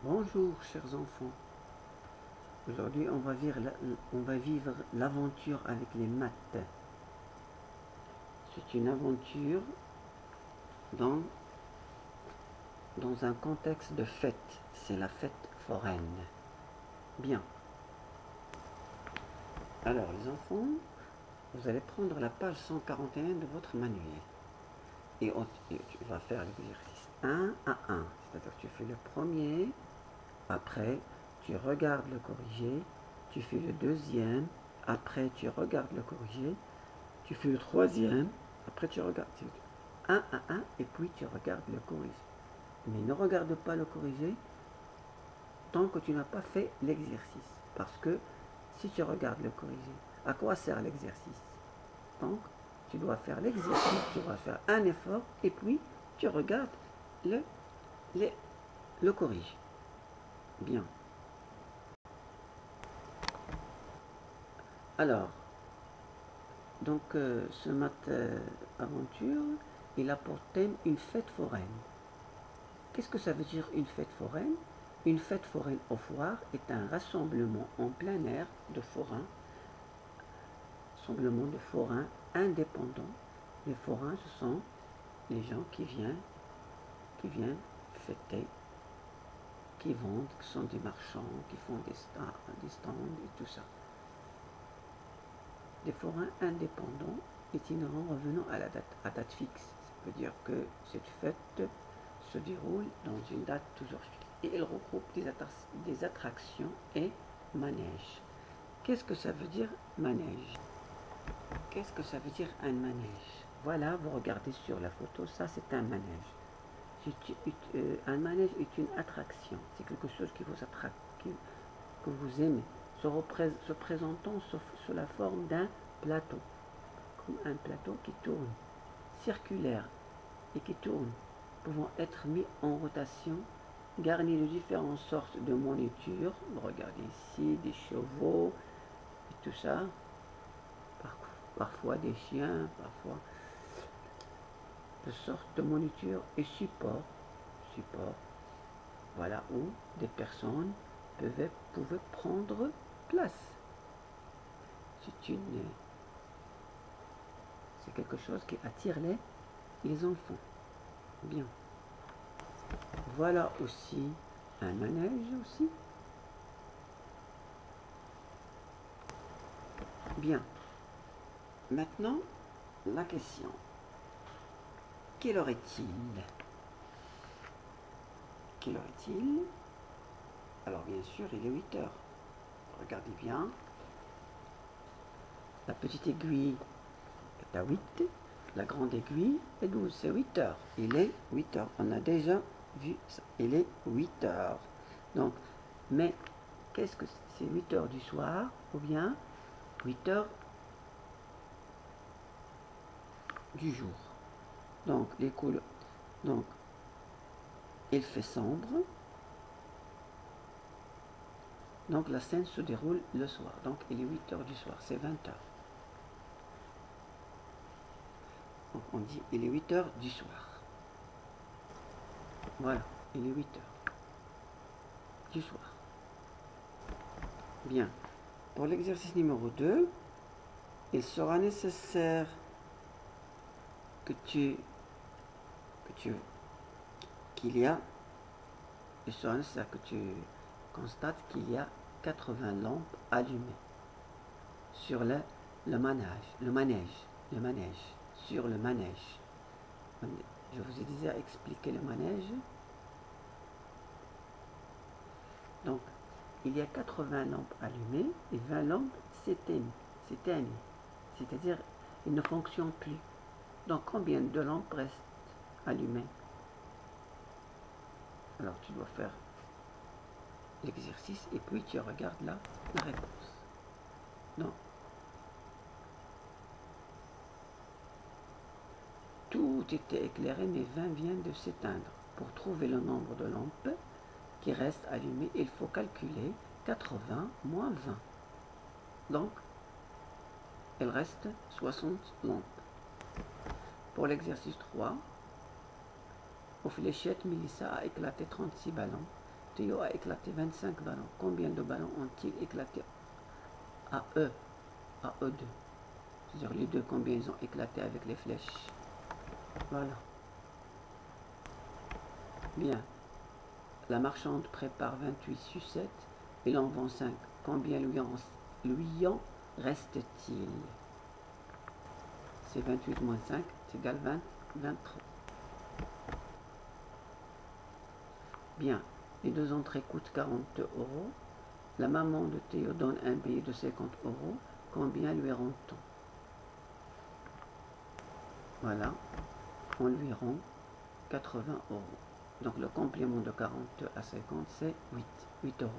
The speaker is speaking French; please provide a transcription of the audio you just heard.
Bonjour chers enfants, aujourd'hui on va vivre l'aventure avec les maths. C'est une aventure dans un contexte de fête, c'est la fête foraine. Bien. Alors les enfants, vous allez prendre la page 141 de votre manuel et tu vas faire l'exercice 1 à 1, c'est-à-dire tu fais le premier. Après, tu regardes le corrigé, tu fais le deuxième, après tu regardes le corrigé, tu fais le troisième, après tu regardes 1 à 1 et puis tu regardes le corrigé. Mais ne regarde pas le corrigé tant que tu n'as pas fait l'exercice. Parce que si tu regardes le corrigé, à quoi sert l'exercice? Donc, tu dois faire l'exercice, tu dois faire un effort et puis tu regardes le corrigé. Bien. Alors, donc ce matin aventure, il a pour thème une fête foraine. Qu'est-ce que ça veut dire une fête foraine? Une fête foraine aux foires est un rassemblement en plein air de forains, indépendants. Les forains, ce sont les gens qui viennent fêter, qui vendent, qui sont des marchands, qui font des stands et tout ça. Des forains indépendants, itinérants revenant à date fixe. Ça veut dire que cette fête se déroule dans une date toujours fixe. Et elle regroupe des attractions et manèges. Qu'est-ce que ça veut dire manège? Qu'est-ce que ça veut dire un manège? Voilà, vous regardez sur la photo, ça c'est un manège. Un manège est une attraction, c'est quelque chose qui vous attrape, que vous aimez, se présentant sous la forme d'un plateau, comme un plateau qui tourne, circulaire et qui tourne, pouvant être mis en rotation, garni de différentes sortes de monitures. Regardez ici, des chevaux et tout ça, parfois des chiens, parfois de sortes de monitures et supports, voilà, où des personnes pouvaient prendre place. C'est quelque chose qui attire les enfants. Bien. Voilà aussi un manège aussi. Bien. Maintenant, la question. Quelle heure est-il? Quelle heure est-il? Alors bien sûr, il est 8 heures. Regardez bien. La petite aiguille est à 8. La grande aiguille est 12. C'est 8 heures. Il est 8 heures. On a déjà vu ça. Il est 8 heures. Donc, mais qu'est-ce que c'est? 8 heures du soir ou bien 8 heures du jour? Donc, les couleurs. Donc, il fait sombre. Donc, la scène se déroule le soir. Donc, il est 8 heures du soir. C'est 20 heures. Donc, on dit il est 8 heures du soir. Voilà, il est 8 heures du soir. Bien. Pour l'exercice numéro 2, il sera nécessaire il sera nécessaire que tu constates qu'il y a 80 lampes allumées sur le manège, sur le manège. Je vous ai déjà expliqué le manège. Donc, il y a 80 lampes allumées et 20 lampes s'éteignent. C'est-à-dire, ils ne fonctionnent plus. Donc, combien de lampes restent allumées? Alors, tu dois faire l'exercice et puis tu regardes la réponse. Non. Tout était éclairé, mais 20 viennent de s'éteindre. Pour trouver le nombre de lampes qui restent allumées, il faut calculer 80 moins 20. Donc, il reste 60 lampes. Pour l'exercice 3, aux fléchettes, Mélissa a éclaté 36 ballons Théo a éclaté 25 ballons. Combien de ballons ont-ils éclaté à eux, à eux deux? C'est-à-dire les deux, combien ils ont éclaté avec les flèches. Voilà. Bien. La marchande prépare 28 sucettes. Il en vend 5. Combien lui en reste-t-il? C'est 28 moins 5, c'est égal 23. Bien. Les deux entrées coûtent 40 euros. La maman de Théo donne un billet de 50 euros. Combien lui rend-on? Voilà. On lui rend 80 euros. Donc le complément de 40 à 50, c'est 8 euros.